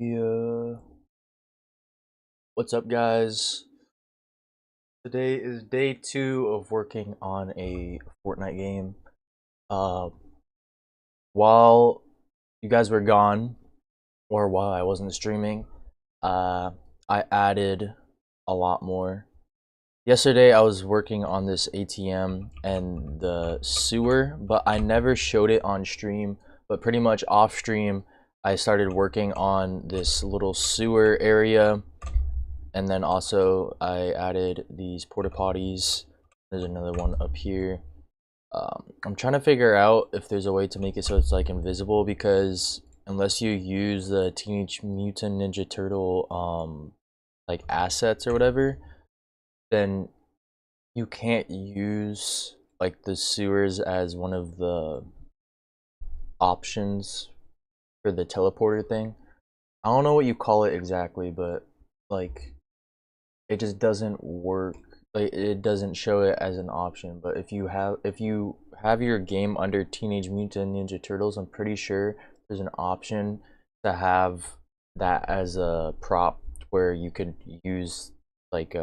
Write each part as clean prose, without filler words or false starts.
Yeah. What's up, guys? Today is day 2 of working on a Fortnite game. Uh, while you guys were gone, or while I wasn't streaming, uh, I added a lot more. Yesterday, I was working on this ATM and the sewer, but I never showed it on stream. But pretty much off stream, I started working on this little sewer area. And then also I added these porta potties. There's another one up here. I'm trying to figure out if there's a way to make it so it's like invisible, because unless you use the Teenage Mutant Ninja Turtle like assets or whatever, then you can't use like the sewers as one of the options for the teleporter thing. I don't know what you call it exactly, but like it just doesn't work. Like it doesn't show it as an option. But if you have your game under Teenage Mutant Ninja Turtles, I'm pretty sure there's an option to have that as a prop where you could use like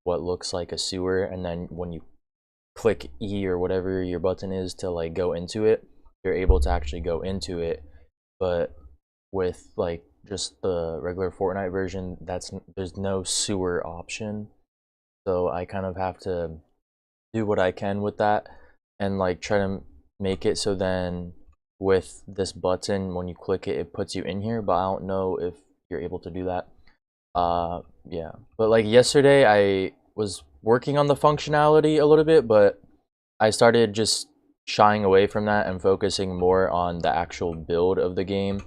what looks like a sewer, and then when you click E or whatever your button is to like go into it, you're able to actually go into it. But with like just the regular Fortnite version, there's no sewer option. So I kind of have to do what I can with that and like try to make it so then with this button, when you click it, it puts you in here, but I don't know if you're able to do that. Yeah. But like yesterday I was working on the functionality a little bit, but I started just shying away from that and focusing more on the actual build of the game.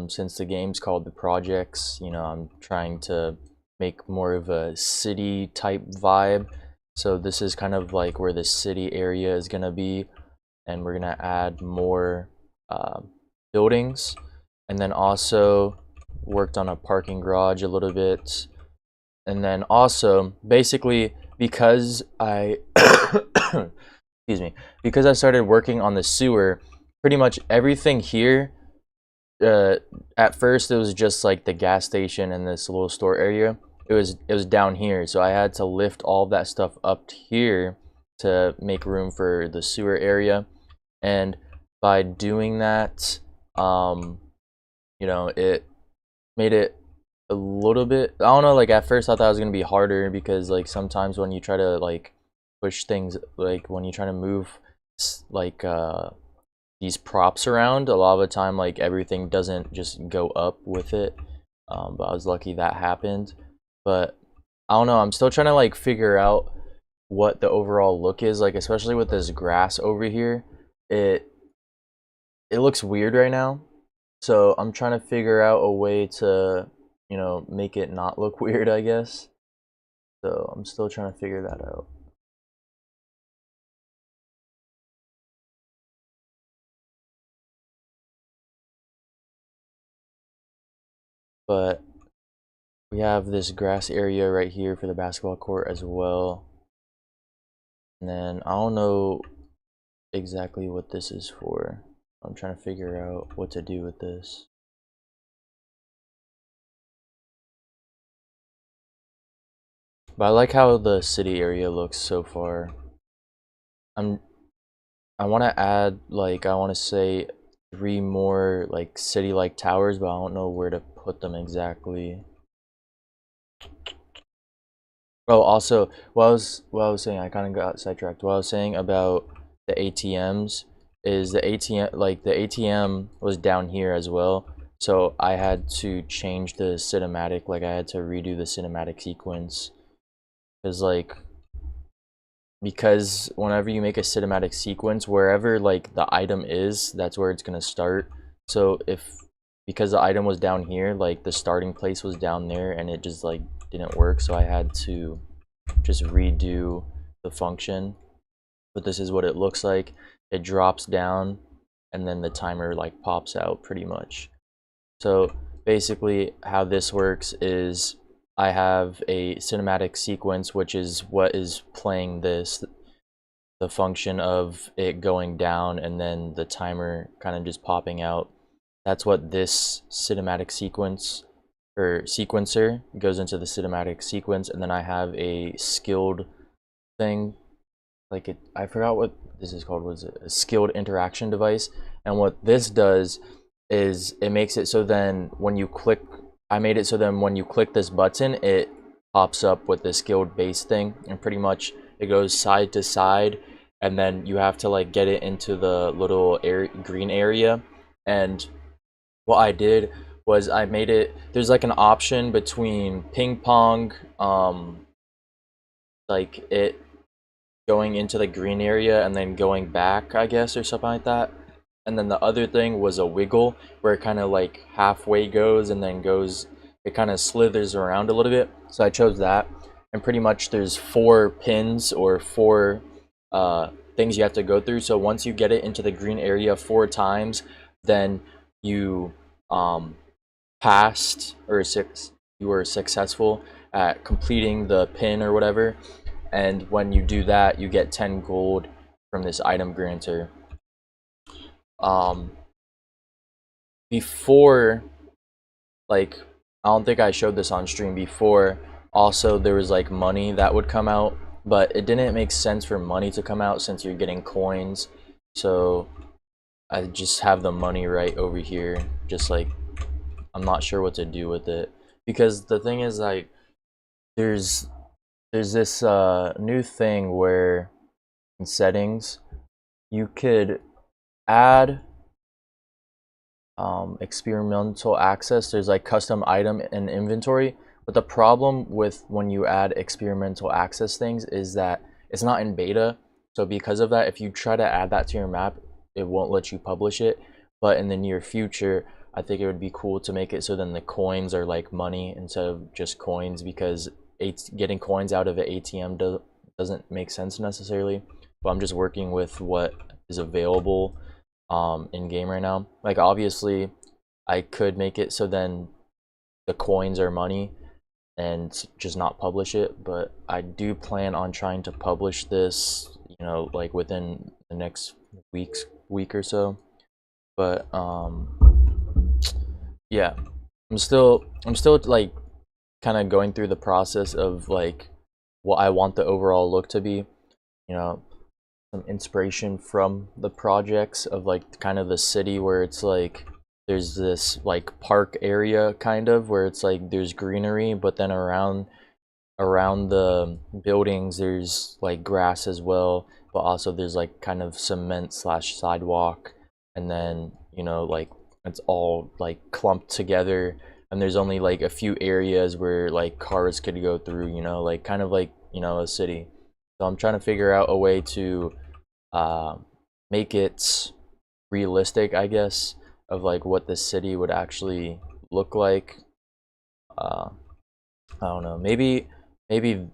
Since the game's called The Projects, I'm trying to make more of a city type vibe. So this is kind of like where the city area is gonna be, and we're gonna add more uh, buildings, and then also worked on a parking garage a little bit, and then also basically because I excuse me, because I started working on the sewer, pretty much everything here, at first it was just like the gas station and this little store area. It was down here, so I had to lift all of that stuff up here to make room for the sewer area. And by doing that, it made it a little bit, I don't know, like at first I thought it was gonna be harder, because like sometimes when you try to like push things, like when you try to move like these props around, a lot of the time like everything doesn't just go up with it. But I was lucky that happened. But I don't know, I'm still trying to like figure out what the overall look is like, especially with this grass over here. It it looks weird right now, so I'm trying to figure out a way to make it not look weird, I guess. So I'm still trying to figure that out. But we have this grass area right here for the basketball court as well. And then I don't know exactly what this is for. I'm trying to figure out what to do with this. But I like how the city area looks so far. I'm I want to add, like, I want to say 3 more like city-like towers, but I don't know where to put them exactly. Oh, also, what I was saying, I kind of got sidetracked. What I was saying about the ATMs is the ATM was down here as well. So I had to change the cinematic, like I had to redo the cinematic sequence, because whenever you make a cinematic sequence, wherever like the item is, that's where it's gonna start. So because the item was down here, like the starting place was down there, and it just like didn't work, so I had to just redo the function. But this is what it looks like. It drops down, and then the timer like pops out pretty much. So basically how this works is I have a cinematic sequence, which is what is playing the function of it going down and then the timer kind of just popping out. that's what this cinematic sequence or sequencer goes into the cinematic sequence, and then I have a skilled thing, like it, I forgot what this is called. Was it a skilled interaction device? And what this does is it makes it so then when you click, I made it so then when you click this button, it pops up with the skilled base thing, and pretty much it goes side to side, and then you have to like get it into the little green area. And what I did was I made it, there's like an option between ping pong, like it going into the green area and then going back, I guess, or something like that. And then the other thing was a wiggle where it kind of like halfway goes and then goes, it kind of slithers around a little bit. So I chose that. And pretty much there's 4 pins or 4 things you have to go through. So once you get it into the green area 4 times, then you um, passed or you were successful at completing the pin or whatever. And when you do that, you get 10 gold from this item granter. Um, before, like, I don't think I showed this on stream before. Also, there was like money that would come out, but it didn't make sense for money to come out since you're getting coins. So I just have the money right over here. Just like, I'm not sure what to do with it, because the thing is, like, there's this new thing where in settings you could add experimental access. There's like custom item and inventory, but the problem with when you add experimental access things is that it's not in beta. So because of that, if you try to add that to your map, it won't let you publish it. But in the near future, I think it would be cool to make it so then the coins are like money instead of just coins, because getting coins out of an ATM doesn't make sense necessarily. But I'm just working with what is available in game right now. Like, obviously I could make it so then the coins are money and just not publish it, but I do plan on trying to publish this, you know, like within the next week or so. But yeah, I'm still like kind of going through the process of like what I want the overall look to be, you know, some inspiration from the projects of like kind of the city where it's like there's this like park area kind of where it's like there's greenery, but then around the buildings there's like grass as well, but also there's like kind of cement slash sidewalk, and then, you know, like it's all like clumped together, and there's only like a few areas where like cars could go through, you know, like kind of like, you know, a city. So I'm trying to figure out a way to uh, make it realistic, I guess, of like what the city would actually look like. uh, I don't know, maybe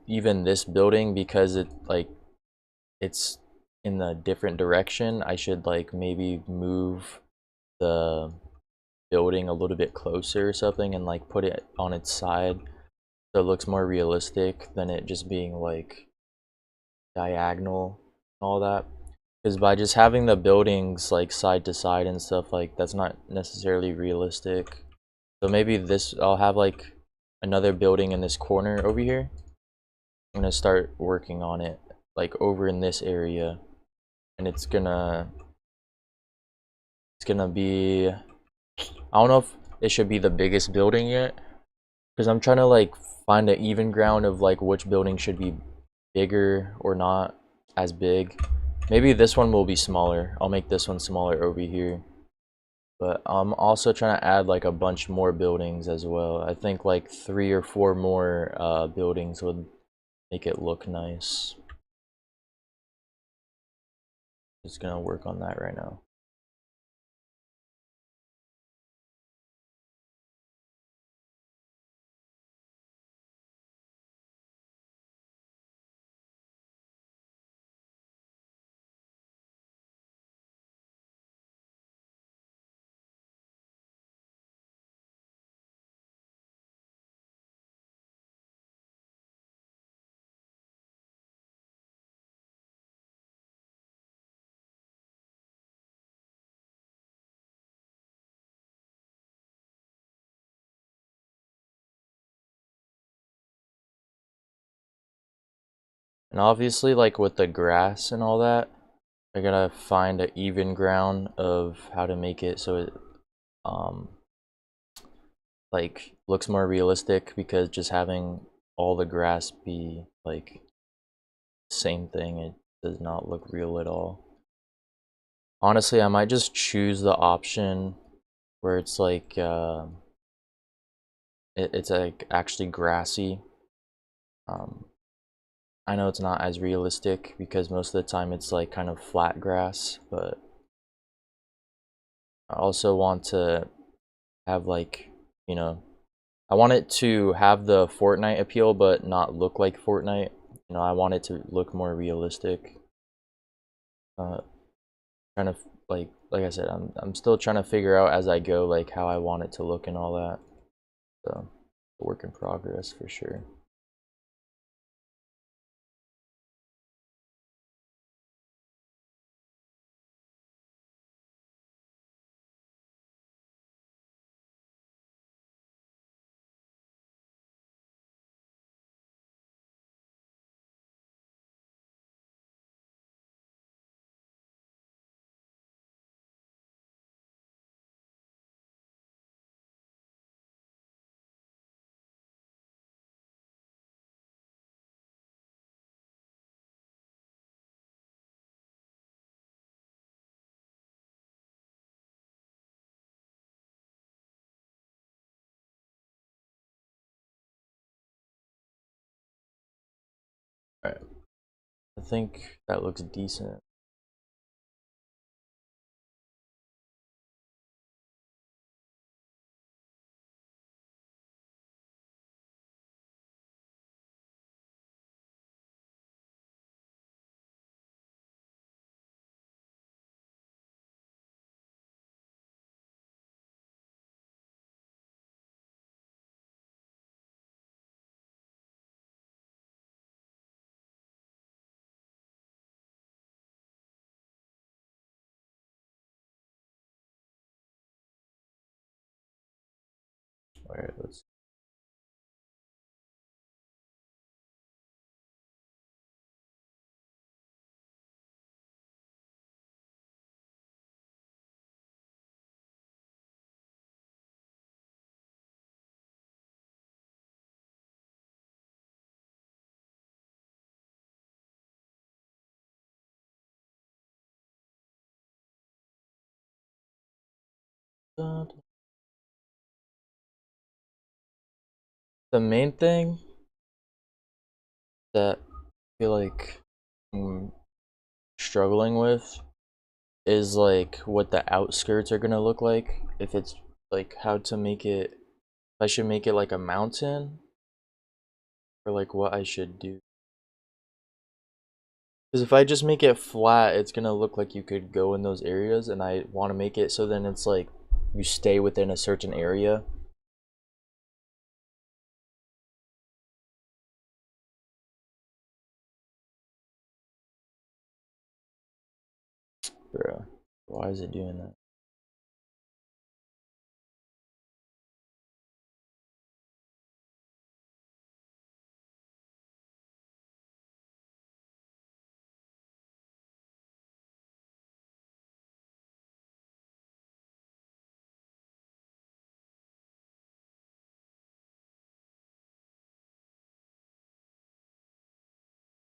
even this building, because it like it's in a different direction, I should like maybe move the building a little bit closer or something and like put it on its side so it looks more realistic than it just being like diagonal and all that. Because by just having the buildings like side to side and stuff, like that's not necessarily realistic. So maybe this, I'll have like another building in this corner over here. I'm gonna start working on it like over in this area, and it's gonna be, I don't know if it should be the biggest building yet, because I'm trying to like find an even ground of like which building should be bigger or not as big. Maybe this one will be smaller. I'll make this one smaller over here. But I'm also trying to add like a bunch more buildings as well. I think like 3 or 4 more buildings would make it look nice. Just gonna work on that right now. And obviously, like with the grass and all that, I gotta find an even ground of how to make it so it um like looks more realistic, because just having all the grass be like same thing, it does not look real at all. Honestly, I might just choose the option where it's like it's like actually grassy. um I know it's not as realistic because most of the time it's like kind of flat grass, but I also want to have like, you know, I want it to have the Fortnite appeal but not look like Fortnite. You know, I want it to look more realistic. Uh, Kind of like I said, I'm still trying to figure out as I go like how I want it to look and all that. So, a work in progress for sure. All right, I think that looks decent. All right, let's. The main thing that I feel like I'm struggling with is like what the outskirts are gonna look like. If it's like how to make it, if I should make it like a mountain, or like what I should do. Because if I just make it flat, it's gonna look like you could go in those areas, and I want to make it so then it's like you stay within a certain area. Bruh, why is it doing that?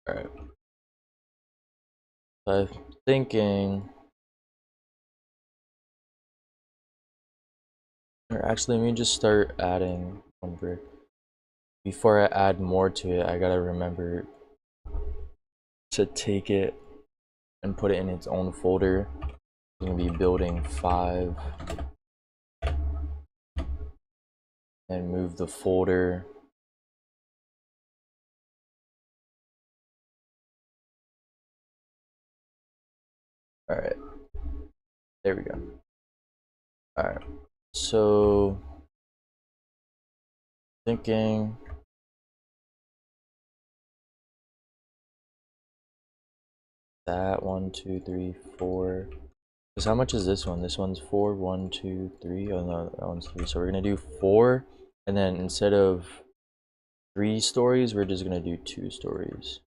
Alright, I'm thinking, or actually, let me just start adding one brick. Before I add more to it, I gotta remember to take it and put it in its own folder. I'm gonna be building 5 and move the folder. Alright, there we go. Alright, so thinking that 1, 2, 3, 4. Because how much is this one? This one's 4, 1, 2, 3. Oh no, that one's 3. So we're gonna do 4, and then instead of 3 stories, we're just gonna do 2 stories.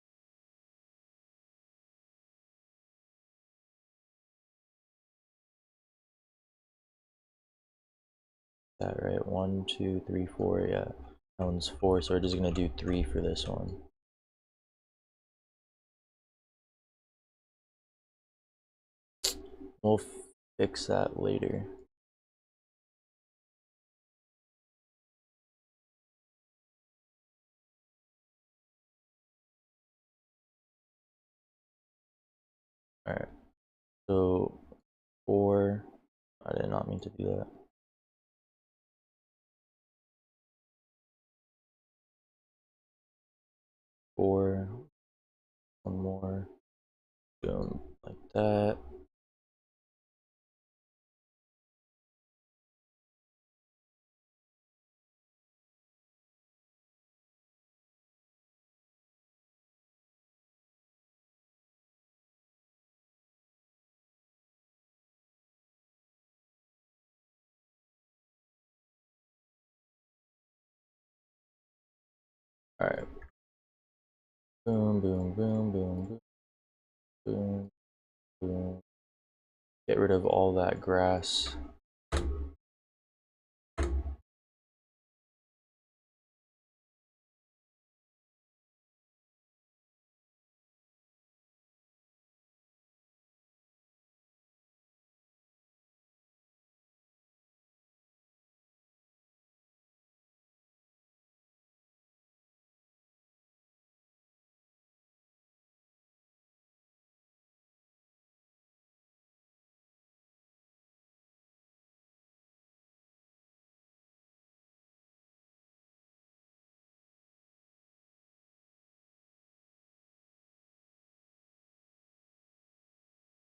that, right? 1, 2, 3, 4. Yeah, that one's 4, so we're just gonna do 3 for this one. We'll fix that later. Alright, so 4. I did not mean to do that. 4. One more. Boom, like that. Alright. Boom, boom, boom, boom, boom, boom. Get rid of all that grass.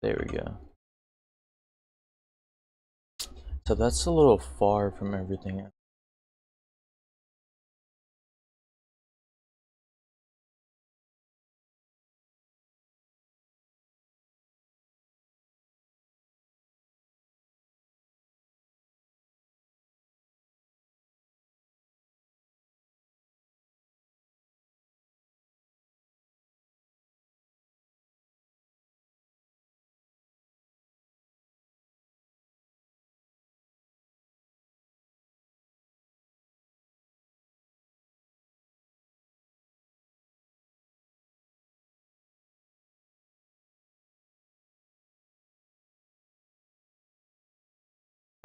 There we go. So that's a little far from everything.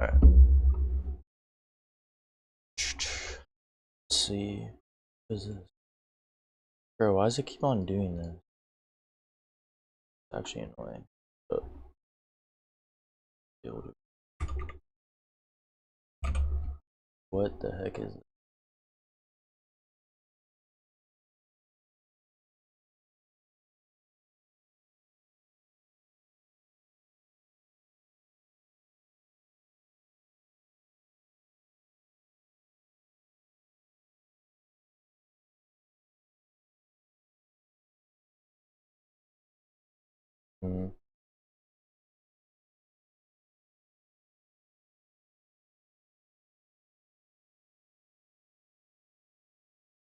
Alright. Let's see. What is this? Bro, why does it keep on doing this? It's actually annoying. But what the heck is it?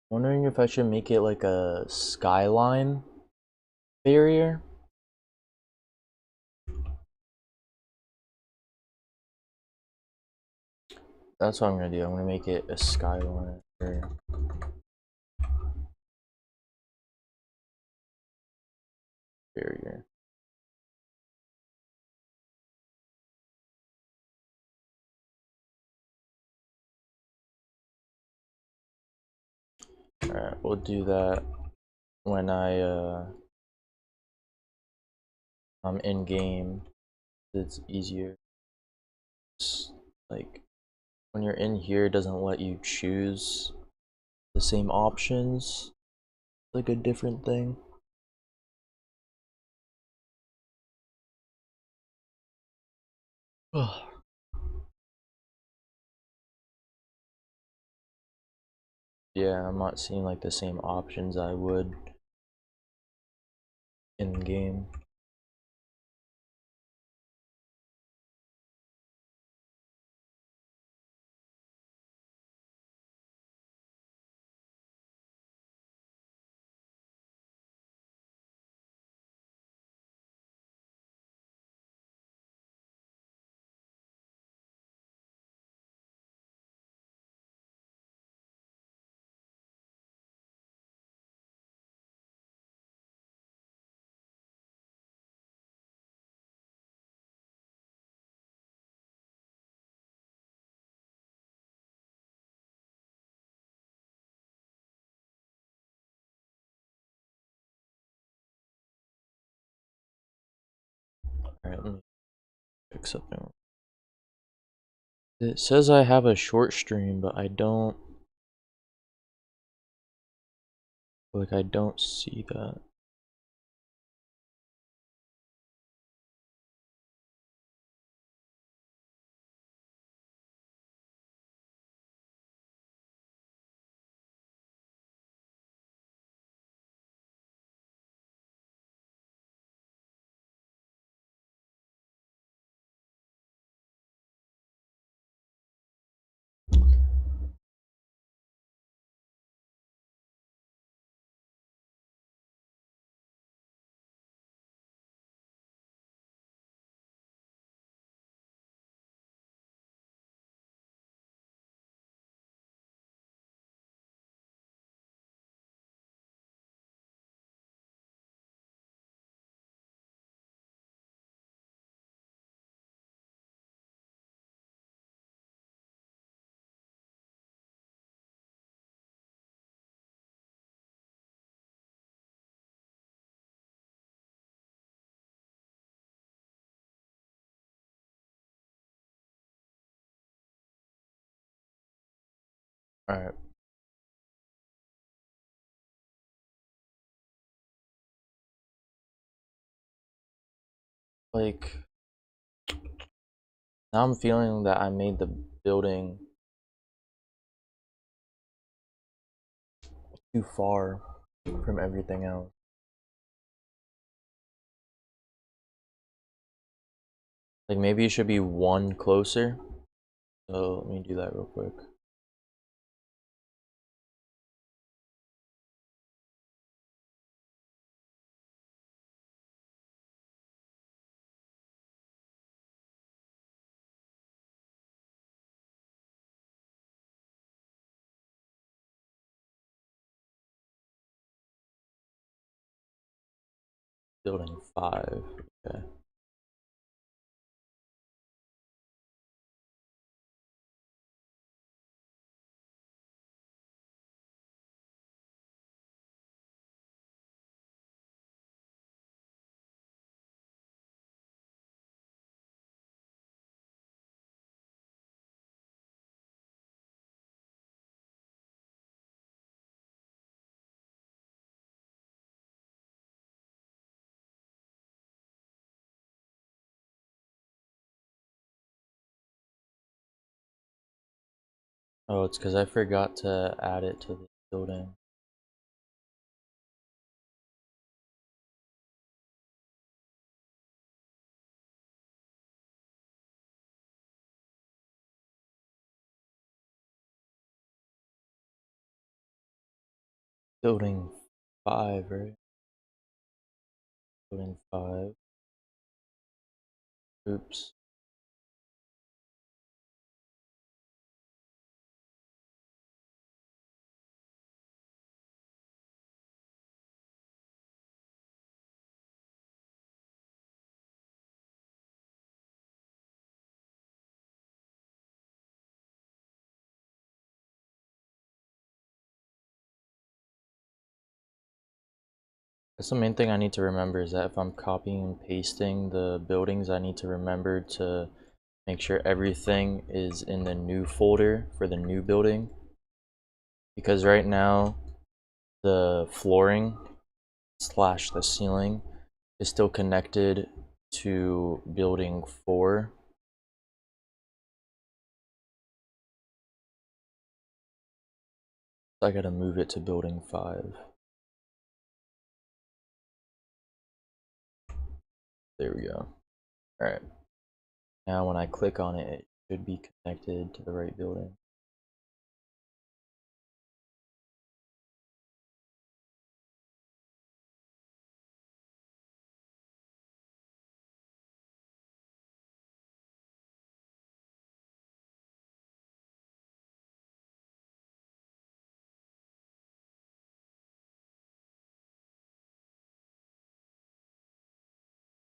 Wondering if I should make it like a skyline barrier. That's what I'm gonna do. I'm gonna make it a skyline barrier. Alright, we'll do that when I'm in game. It's easier. It's like when you're in here, it doesn't let you choose the same options. It's like a different thing. Yeah, I'm not seeing like the same options I would in game. Alright, let me pick something. It says I have a short stream, but I don't see that. Alright. Like, now I'm feeling that I made the building too far from everything else. Like, maybe it should be one closer. So, let me do that real quick. Building 5. Okay. Oh, it's because I forgot to add it to the building. Building 5, right? Building 5. Oops. That's the main thing I need to remember, is that if I'm copying and pasting the buildings, I need to remember to make sure everything is in the new folder for the new building. Because right now, the flooring slash the ceiling is still connected to building 4. So I gotta move it to building 5. There we go. Alright. Now when I click on it, it should be connected to the right building.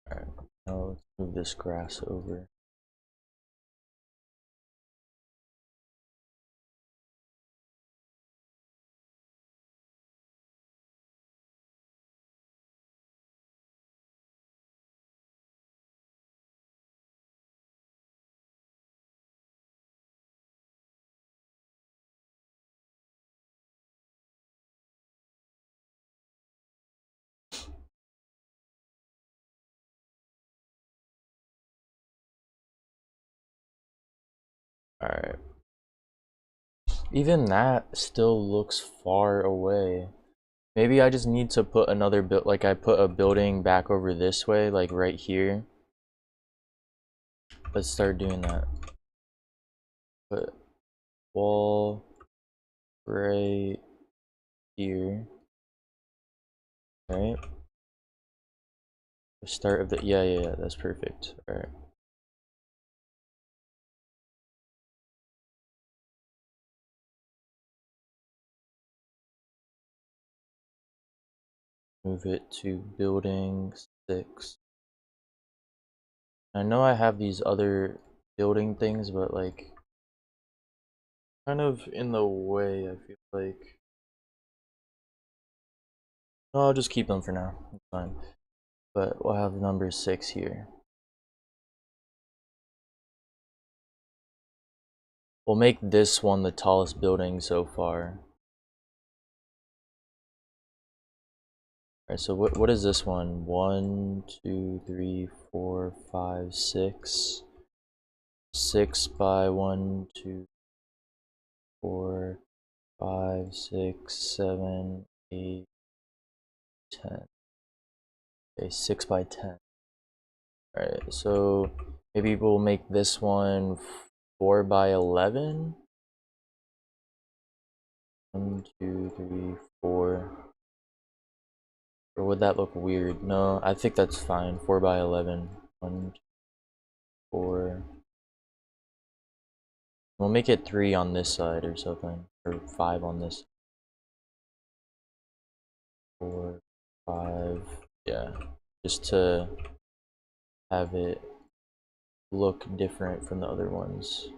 Alright, now let's move this grass over. Alright. Even that still looks far away. Maybe I just need to put another like I put a building back over this way, like right here. Let's start doing that. Put wall right here. Alright. The start of the yeah, that's perfect. Alright. Move it to building 6. I know I have these other building things, but like kind of in the way, I feel like. No, I'll just keep them for now. It's fine. But we'll have number 6 here. We'll make this one the tallest building so far. Alright, so what is this one? 1, 2, 3, 4, 5, 6. 6 by 1, 2, 4, 5, 6, 7, 8, 10. Okay, 6 by 10. Alright, so maybe we'll make this one 4 by 11. 1, 2, 3, 4. Or would that look weird? No, I think that's fine. 4 by 11. 1, 2, 4. We'll make it 3 on this side or something. Or 5 on this. 4, 5. Yeah. Just to have it look different from the other ones.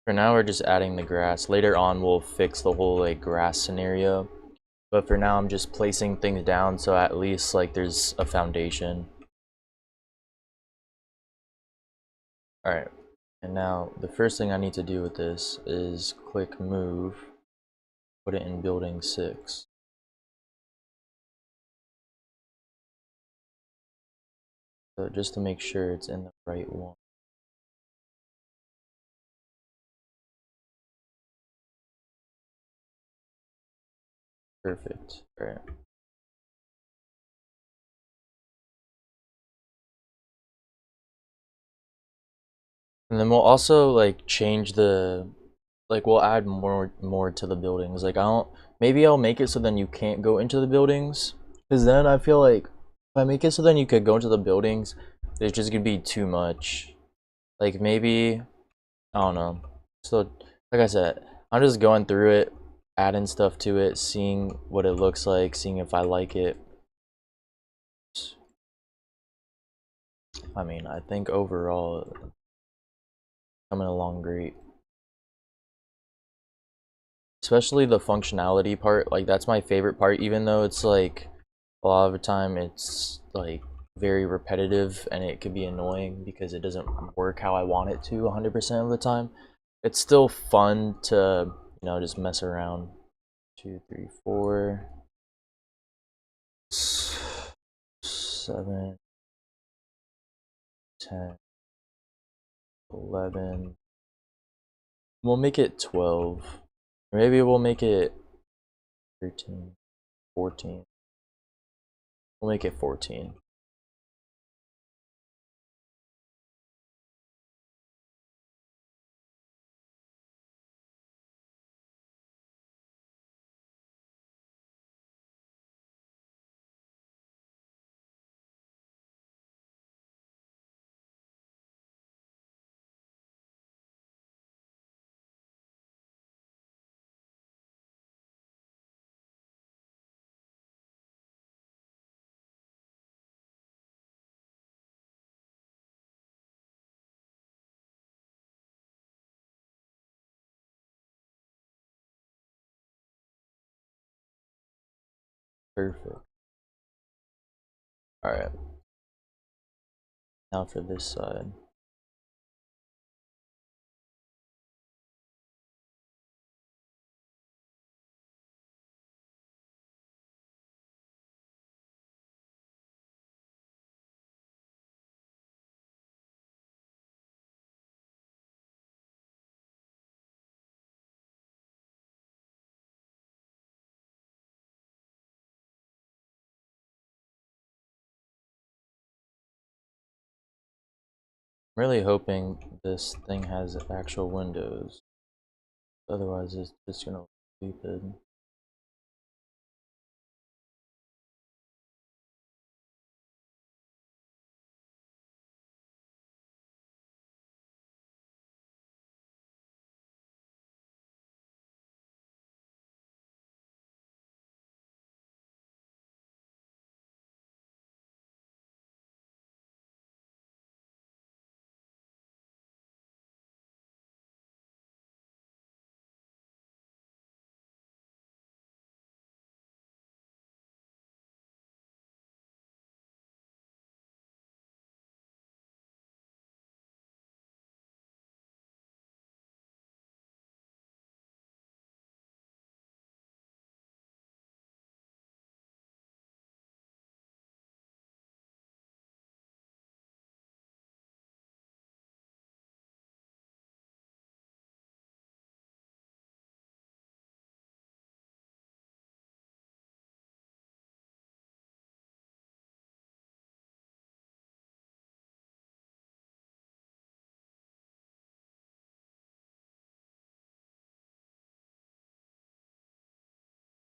For now, we're just adding the grass. Later on, we'll fix the whole like grass scenario. But for now, I'm just placing things down so at least like there's a foundation. Alright, and now the first thing I need to do with this is click move, put it in building 6. So just to make sure it's in the right one. Perfect. Alright. And then we'll also like change the like we'll add more to the buildings. Like I don't maybe I'll make it so then you can't go into the buildings. Cause then I feel like if I make it so then you could go into the buildings, there's just gonna be too much. Like maybe I don't know. So like I said, I'm just going through it, adding stuff to it, seeing what it looks like, seeing if I like it. I mean, I think overall coming along great. Especially the functionality part, like that's my favorite part, even though it's like a lot of the time it's like very repetitive and it could be annoying because it doesn't work how I want it to 100% of the time. It's still fun to, you know, just mess around. 2, 3, 4, 7, 10, 11. We'll make it 12. Or maybe we'll make it 13, 14. We'll make it 14. Perfect. Alright, now for this side. I'm really hoping this thing has actual windows. Otherwise, it's just gonna look stupid.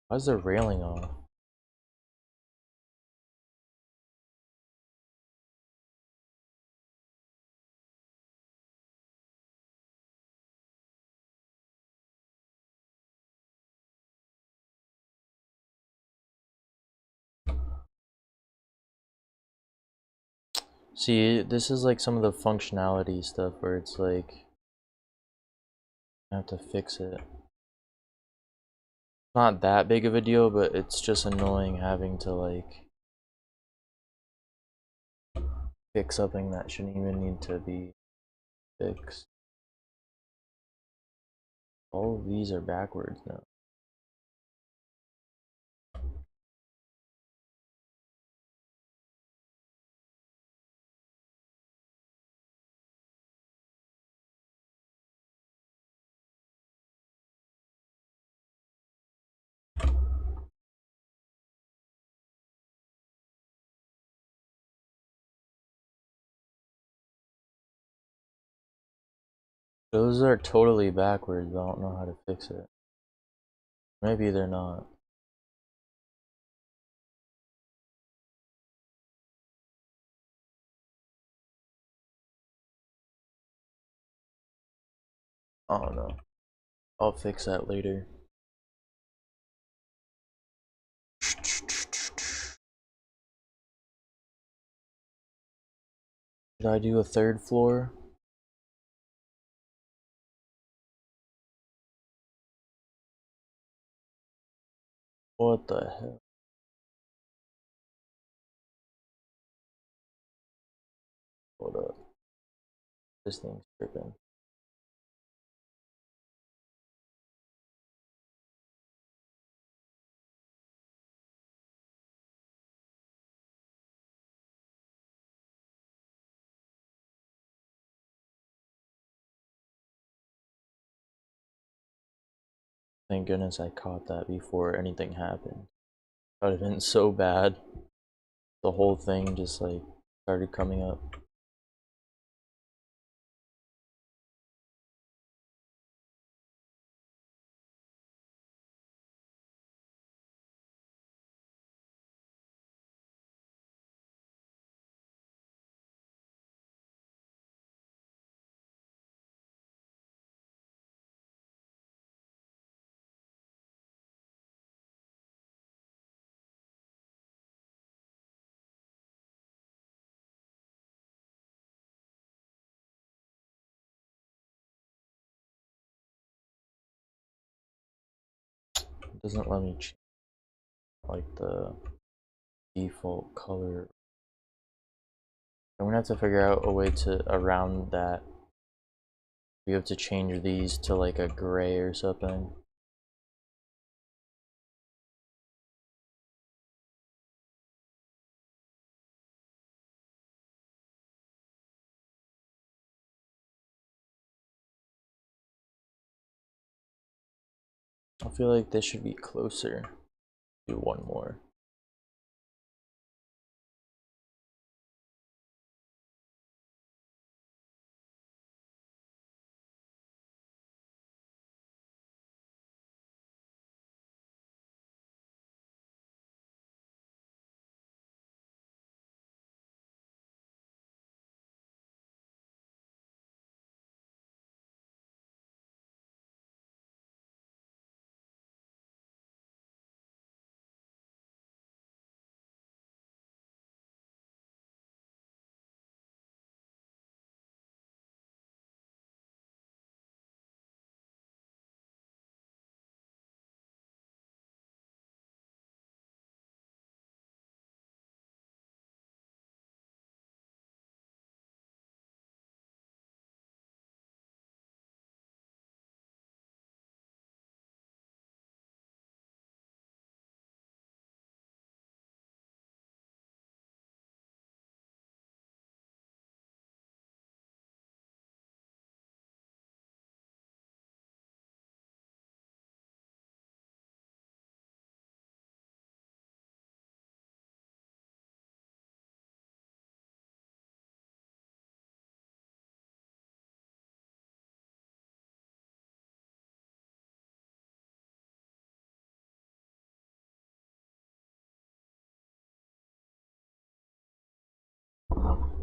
Why is the railing off? See, this is like some of the functionality stuff where it's like I have to fix it. Not that big of a deal, but it's just annoying having to like fix something that shouldn't even need to be fixed. All of these are backwards now. Those are totally backwards, but I don't know how to fix it. Maybe they're not. I don't know. I'll fix that later. Did I do a third floor? What the hell? Hold up. This thing's tripping. Thank goodness I caught that before anything happened. That would have been so bad. The whole thing just like started coming up. It doesn't let me like the default color. I'm gonna have to figure out a way to around that. We have to change these to like a gray or something. I feel like this should be closer. Do one more.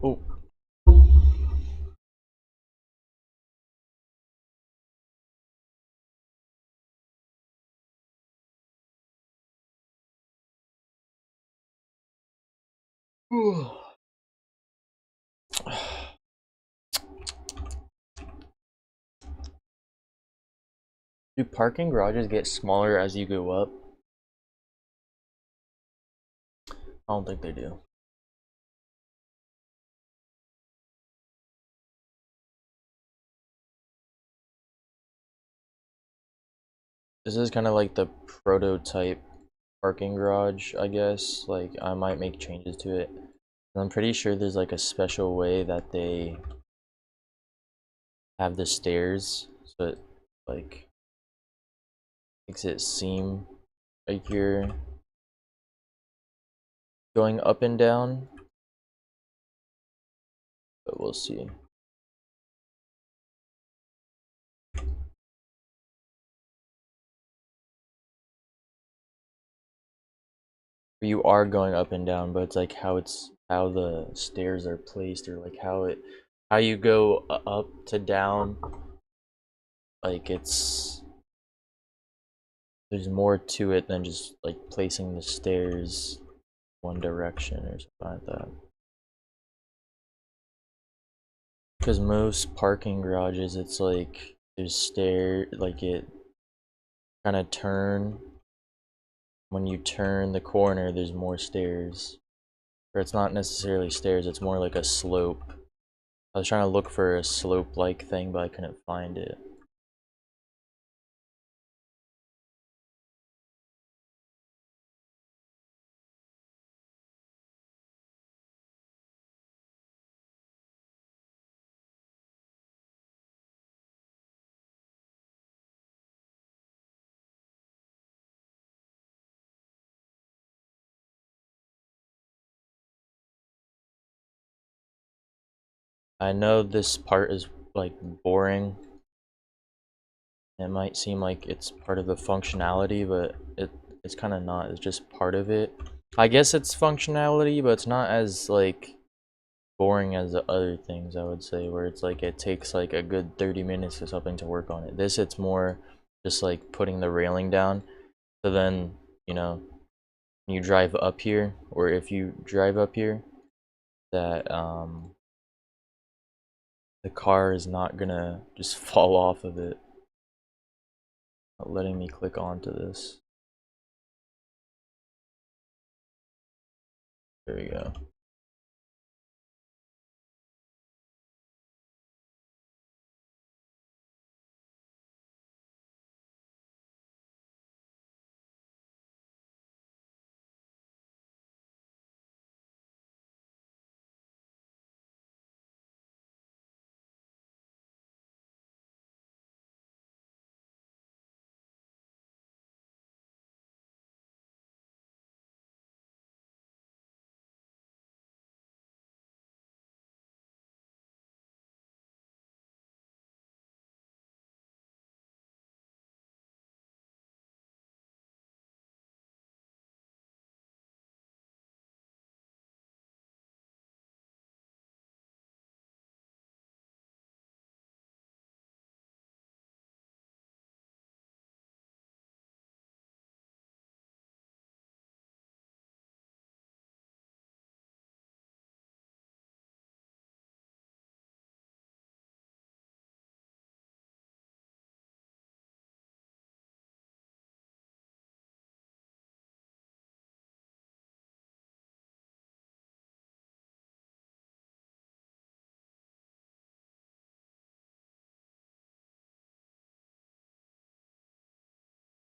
Oh. Do parking garages get smaller as you go up? I don't think they do. This is kind of like the prototype parking garage, I guess. Like, I might make changes to it. I'm pretty sure there's like a special way that they have the stairs, so it like makes it seem like you're going up and down, but we'll see. You are going up and down, but it's like how the stairs are placed, or like how you go up to down. Like there's more to it than just like placing the stairs one direction or something like that. Because most parking garages, it's like there's like it kind of turn. When you turn the corner, there's more stairs. Or it's not necessarily stairs, it's more like a slope. I was trying to look for a slope-like thing, but I couldn't find it. I know this part is like boring. It might seem like it's part of the functionality, but it's kind of not. It's just part of it. I guess it's functionality, but it's not as like boring as the other things, I would say, where it's like it takes like a good 30 minutes or something to work on it. This, it's more just like putting the railing down. So then, you know, when you drive up here, or if you drive up here, that the car is not gonna just fall off of it. Not letting me click onto this. There we go.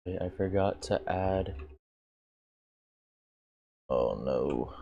Wait, I forgot to add. Oh no.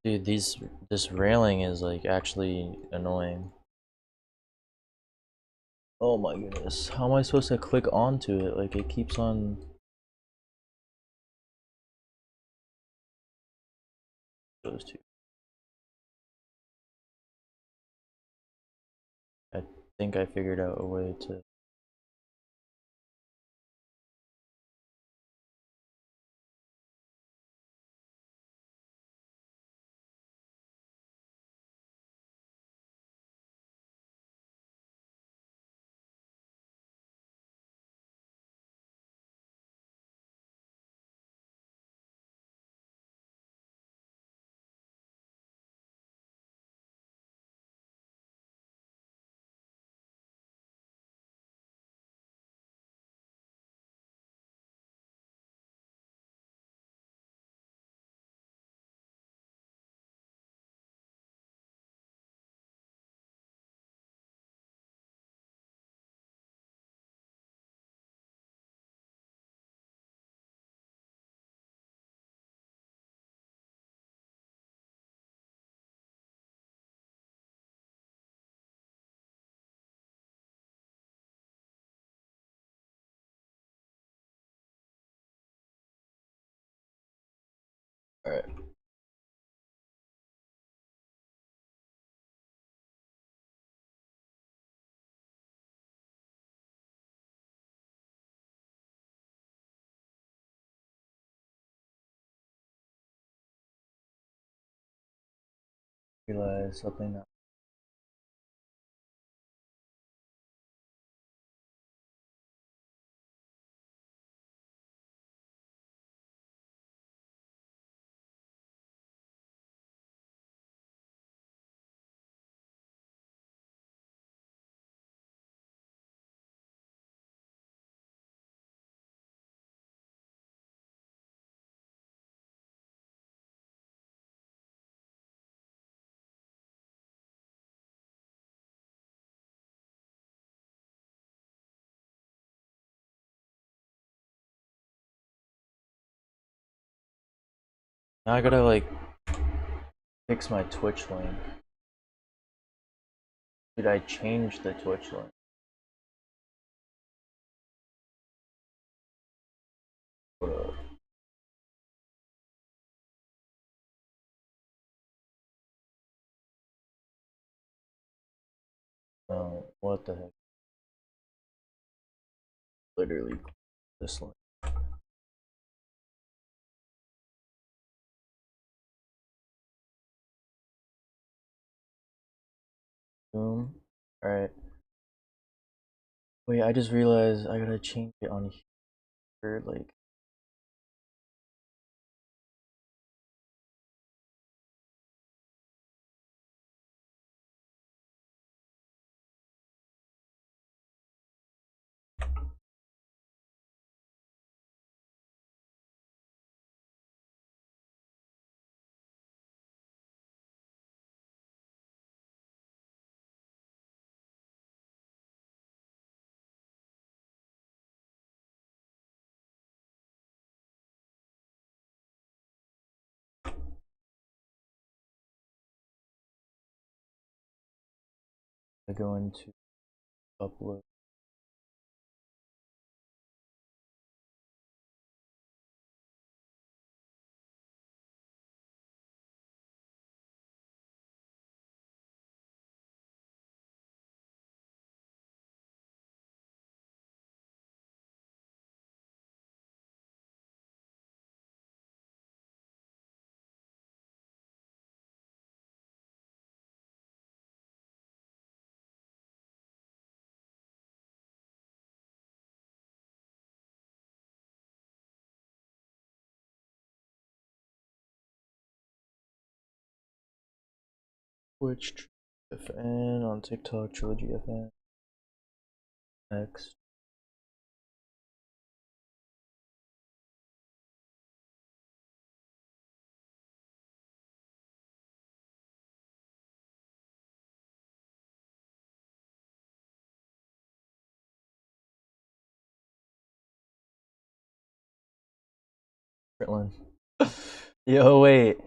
Dude, this railing is like actually annoying. Oh my goodness. How am I supposed to click onto it? Like it keeps on those two. I think I figured out a way to. Alright. Realize something that. Now I gotta like fix my Twitch link. Did I change the Twitch link? What the heck? Literally this link. Boom. Alright. Wait, I just realized I gotta change it on here, like. I go into upload. Twitch FN on TikTok, Trilog FN. Next. Trillin'. Yo, wait.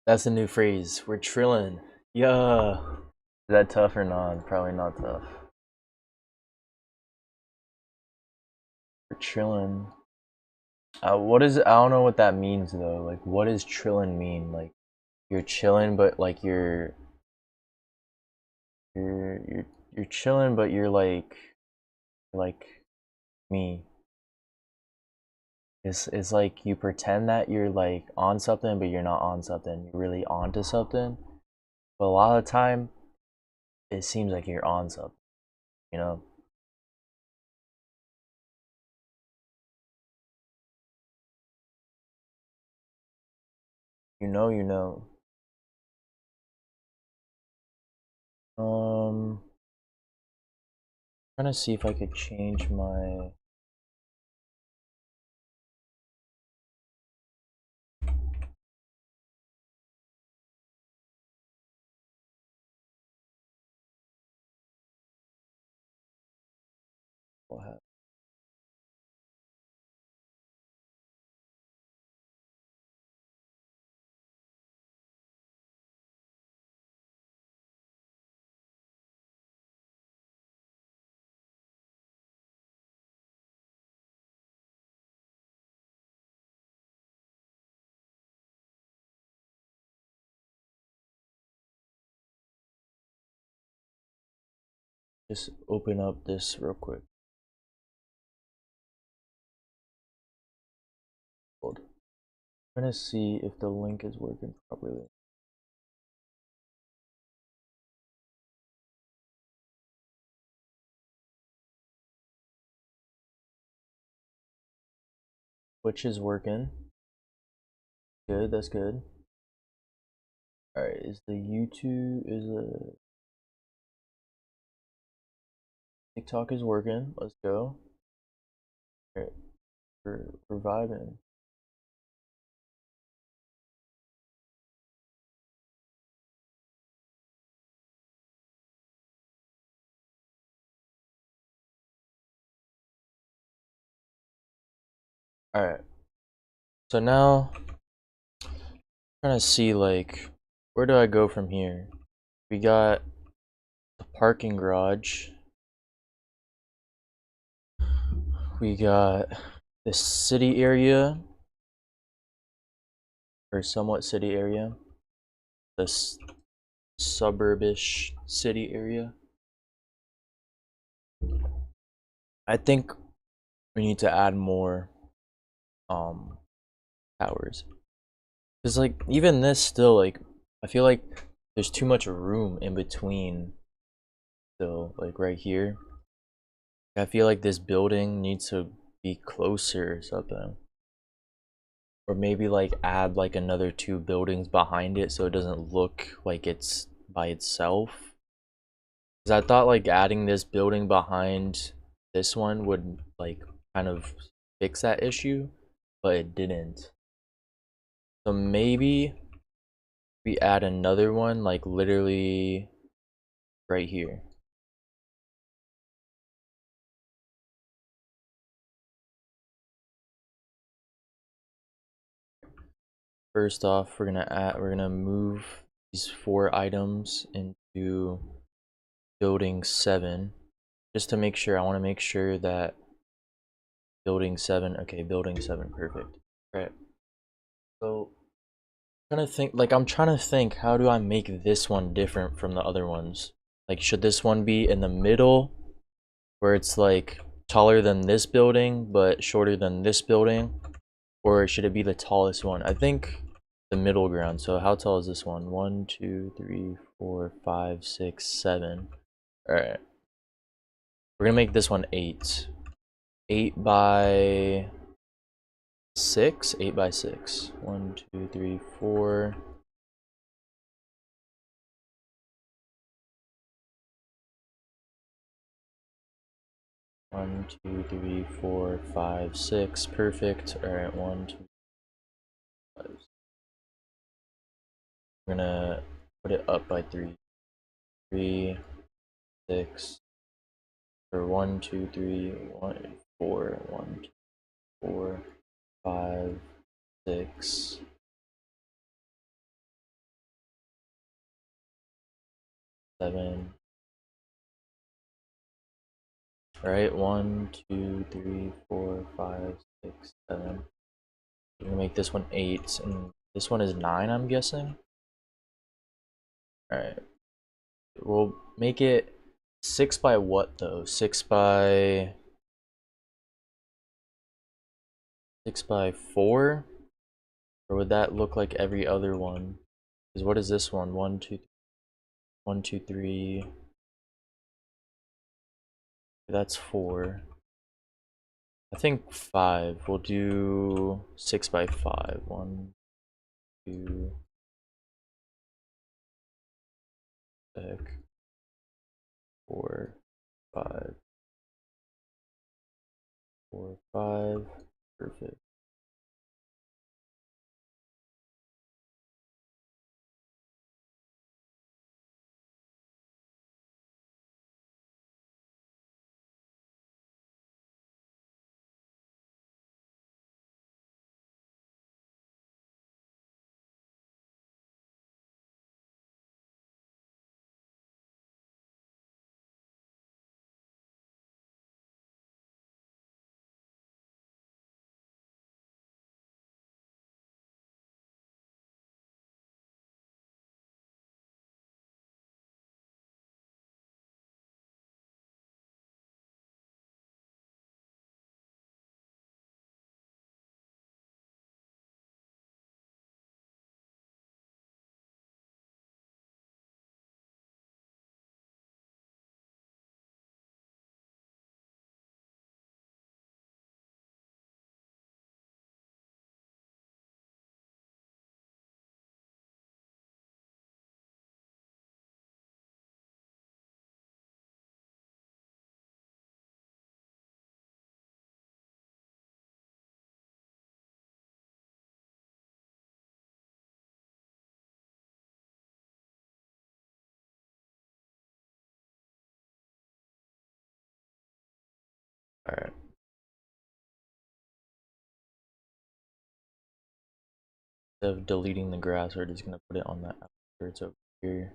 That's a new phrase. We're trillin'. Yeah. Is that tough or not? Probably not tough. We're trillin'. What is? I don't know what that means though. Like, what does trillin' mean? Like, you're chilling, but like you're chilling, but you're like me. It's like you pretend that you're like on something, but you're not on something. You're really onto something. But a lot of the time, it seems like you're on something. You know. You know. You know. Trying to see if I could change my. Just open up this real quick. Hold. I'm trying to see if the link is working properly. Which is working. Good, that's good. Alright, is the YouTube, is the TikTok is working. Let's go. Alright, we're vibing. Alright, so now I'm trying to see like where do I go from here? We got the parking garage. We got the city area, or somewhat city area. This suburbish city area. I think we need to add more towers. Cause like even this still like I feel like there's too much room in between still, like right here. I feel like this building needs to be closer or something. Or maybe like add like another two buildings behind it so it doesn't look like it's by itself. Because I thought like adding this building behind this one would like kind of fix that issue, but it didn't. So maybe we add another one like literally right here. First off, we're gonna move these 4 items into building 7 just to make sure. I want to make sure that building 7, okay, building 7, perfect. All right, so I'm trying to think, how do I make this one different from the other ones? Like, should this one be in the middle where it's like taller than this building but shorter than this building, or should it be the tallest one? I think the middle ground. So how tall is this one? 1, 2, 3, 4, 5, 6, 7. All right, we're gonna make this one 8. 8 by 6. 8 by 6. 1, 2, 3, 4. 1, 2, 3, 4, 5, 6. Perfect. All right, 1, 2, 5. We're gonna put it up by 3. 3, 6. Or 1, 2, 3, 1, 4. 1, 2, 4, 5, 6. 7. All right, 1, 2, 3, 4, 5, 6, 7. We're gonna make this one 8, and this one is 9, I'm guessing. All right, we'll make it 6 by what though? 6 by 4, or would that look like every other one? Because what is this one? 1, 2, 1, 2, 3. That's 4. I think 5. We'll do 6 by 5. 1, 2. Heck. 4, 5. 4, 5. Perfect. Alright. Instead of deleting the grass, we're just gonna put it on the outskirts over here.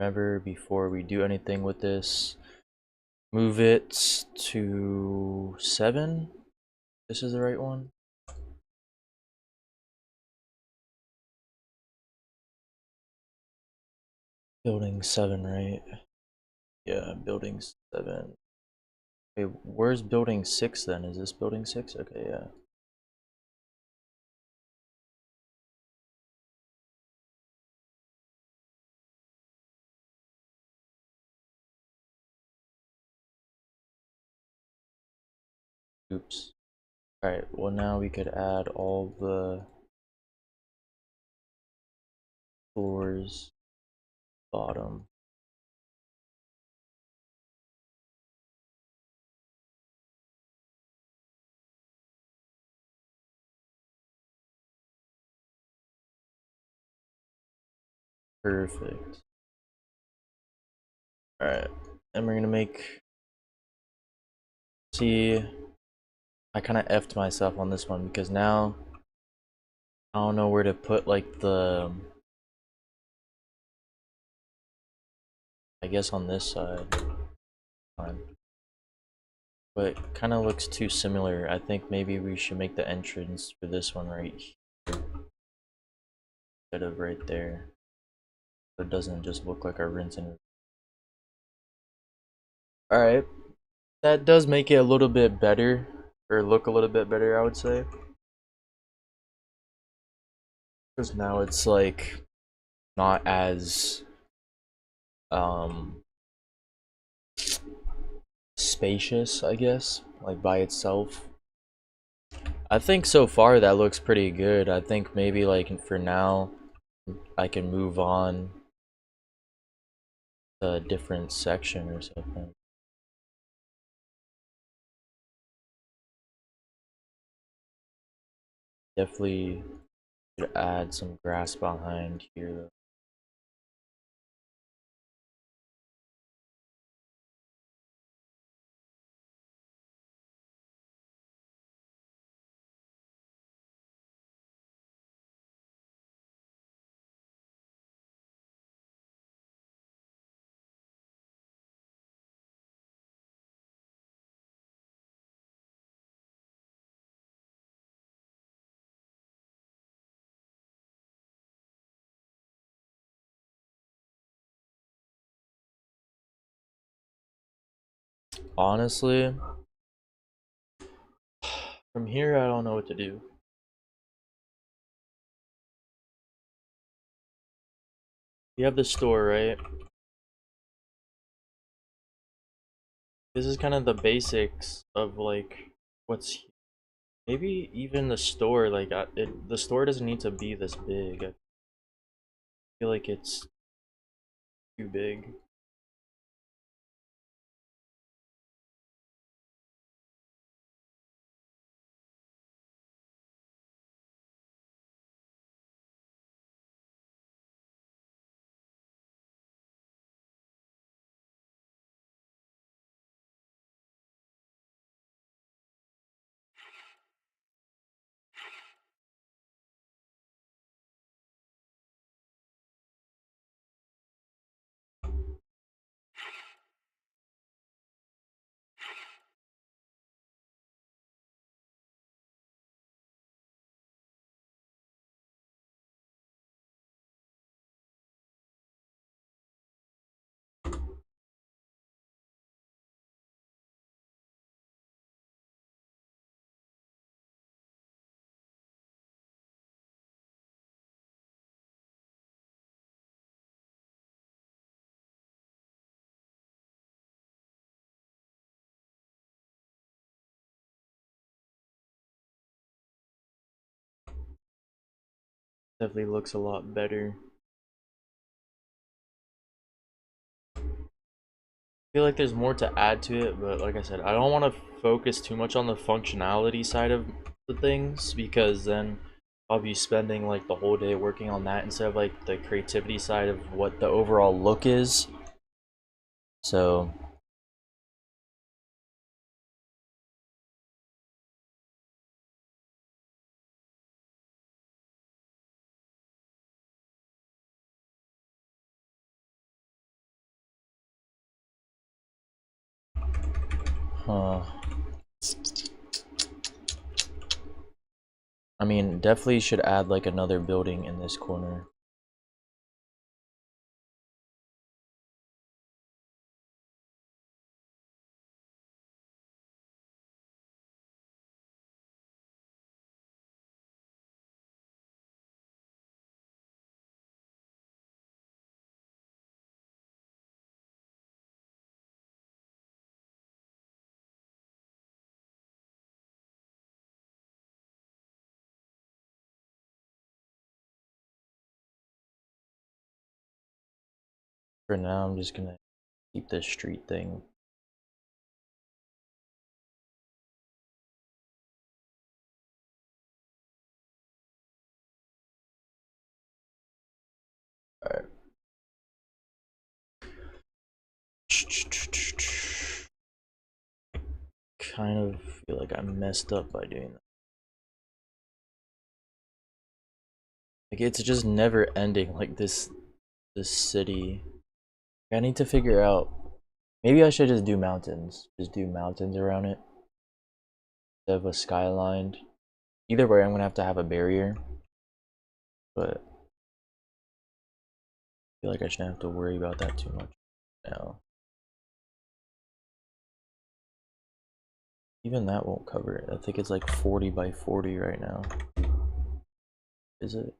Remember, before we do anything with this, move it to 7. This is the right one. Building 7, right? Yeah, building 7. Wait, where's building 6 then? Is this building 6? Okay, yeah. Oops. Alright, well now we could add all the floors bottom. Perfect. Alright, and we're gonna make, see, I kind of effed myself on this one because now I don't know where to put like the, I guess on this side. Fine. But it kind of looks too similar. I think maybe we should make the entrance for this one right here instead of right there. So it doesn't just look like our rinse and. Alright, that does make it a little bit better, or look a little bit better, I would say. Because now it's like not as spacious, I guess, like by itself. I think so far that looks pretty good. I think maybe like for now I can move on to a different section or something. Definitely could add some grass behind here though. Honestly, from here I don't know what to do. You have the store, right? This is kind of the basics of like what's, maybe even the store, like the store doesn't need to be this big. I feel like it's too big. Definitely looks a lot better. I feel like there's more to add to it, but like I said, I don't want to focus too much on the functionality side of the things because then I'll be spending like the whole day working on that instead of like the creativity side of what the overall look is. So Huh. I mean, definitely should add like another building in this corner. For now, I'm just gonna keep this street thing. Alright. Kind of feel like I messed up by doing that. Like it's just never ending. Like this city. I need to figure out. Maybe I should just do mountains. Just do mountains around it instead of a skyline. Either way, I'm gonna have to have a barrier. But I feel like I shouldn't have to worry about that too much now. Even that won't cover it. I think it's like 40 by 40 right now. Is it?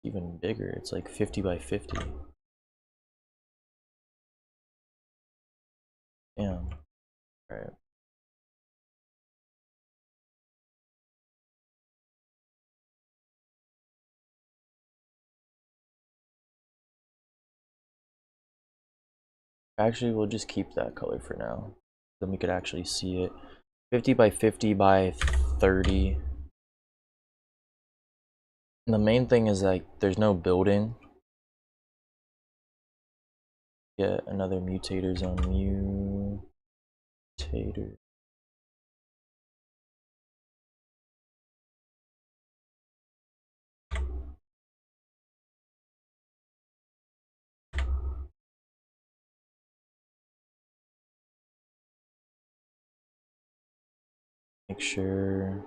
Even bigger. It's like 50 by 50. Damn. Alright. Actually, we'll just keep that color for now. Then we could actually see it. 50 by 50 by 30. And the main thing is like there's no building. Get another mutator zone. Mutator. Make sure.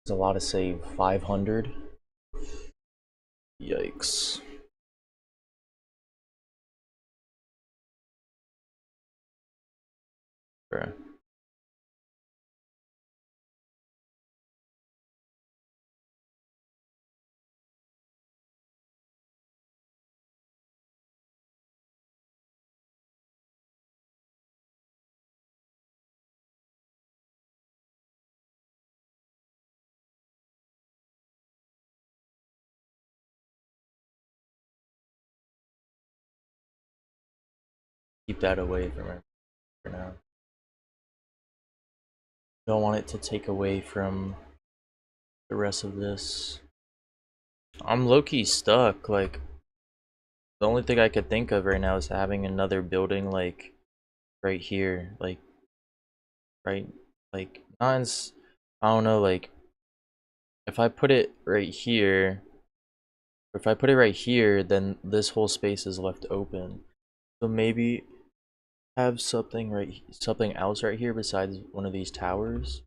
There's a lot to save. 500. Yikes. Okay. Keep that away from it for now. Don't want it to take away from the rest of this. I'm low-key stuck. Like, the only thing I could think of right now is having another building, like, right here. Like, right, like, not in, I don't know, like, if I put it right here, or if I put it right here, then this whole space is left open. So maybe have something else right here besides one of these towers.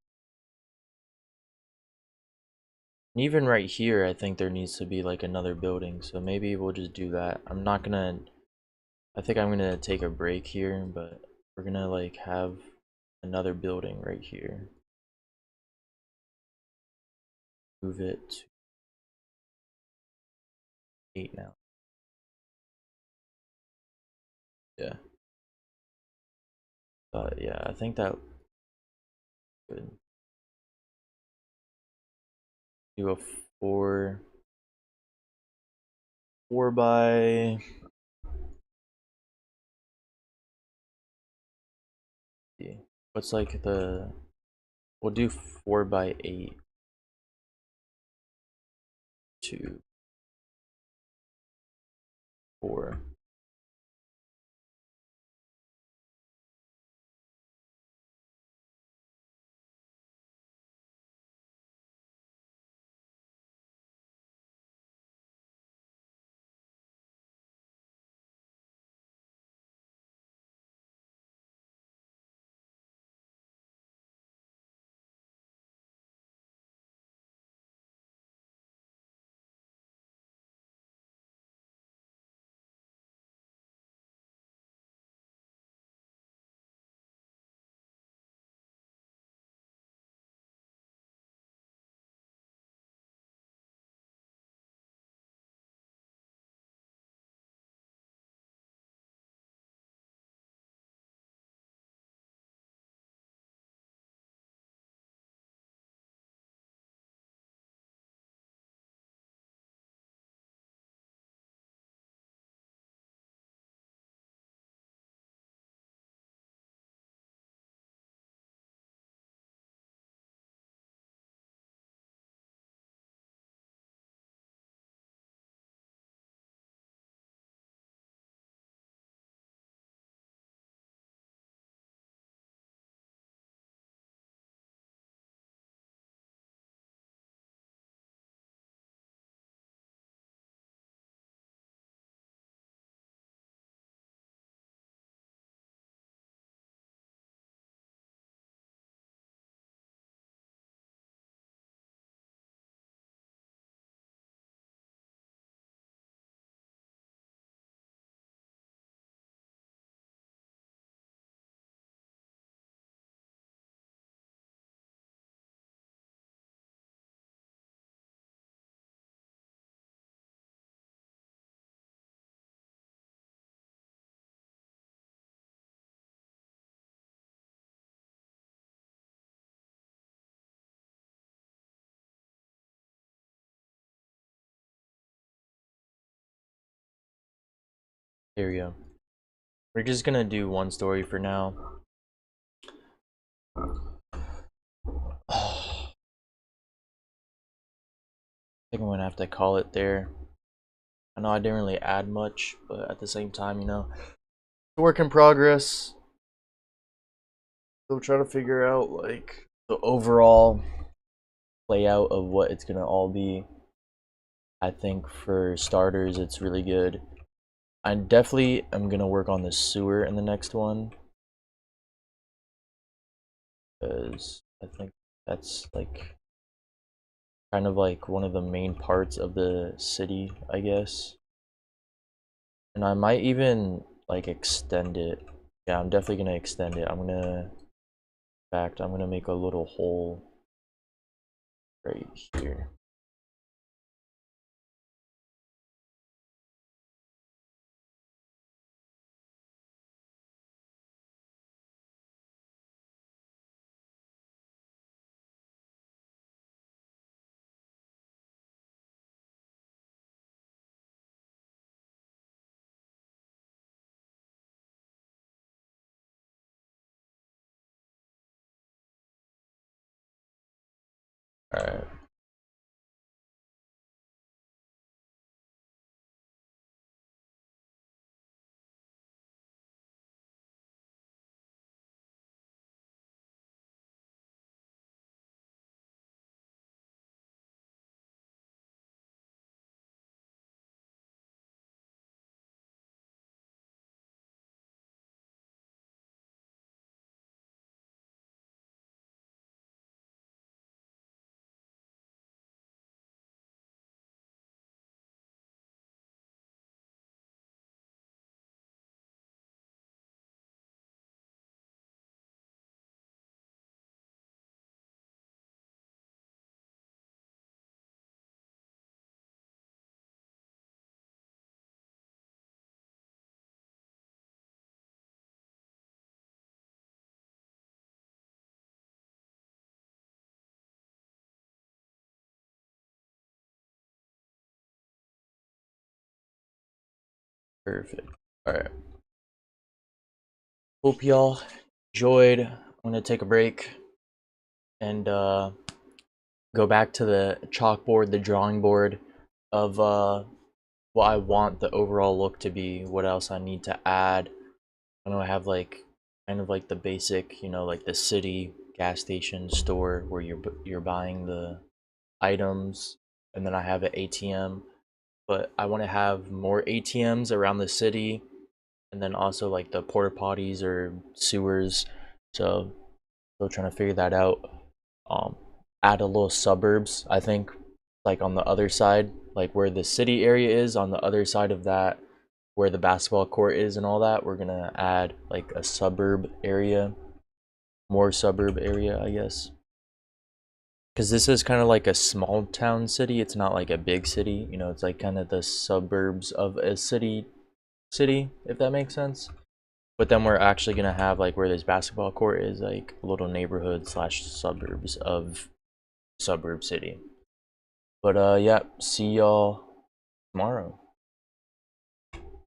And even right here, I think there needs to be like another building. So maybe we'll just do that. I think I'm gonna take a break here, but we're gonna like have another building right here. Move it to 8 now. Yeah. But yeah, I think that could do a 4 by, what's like we'll do 4 by 8 2. 4. Here we go. We're just gonna do one story for now. I think I'm gonna have to call it there. I know I didn't really add much, but at the same time, you know, work in progress. Still trying to figure out like the overall layout of what it's gonna all be. I think for starters, it's really good. I definitely am gonna work on the sewer in the next one, because I think that's like kind of like one of the main parts of the city, I guess. And I might even like extend it. Yeah, I'm definitely gonna extend it. In fact, I'm gonna make a little hole right here. All right. Perfect. All right. Hope y'all enjoyed. I'm gonna take a break and go back to the chalkboard, the drawing board of what I want the overall look to be, what else I need to add. I know I have like kind of like the basic, like the city gas station store where you're buying the items, and then I have an ATM, but I want to have more ATMs around the city, and then also like the porta potties or sewers. So still trying to figure that out. Um, Add a little suburbs. I think like on the other side, like where the city area is, on the other side of that, where the basketball court is and all that, we're gonna add like a suburb area, more suburb area, I guess. Because this is kind of like a small town city. It's not like a big city. It's like kind of the suburbs of a city, if that makes sense. But then we're actually gonna have like where this basketball court is, like a little neighborhood slash suburbs of suburb city. But yeah, see y'all tomorrow.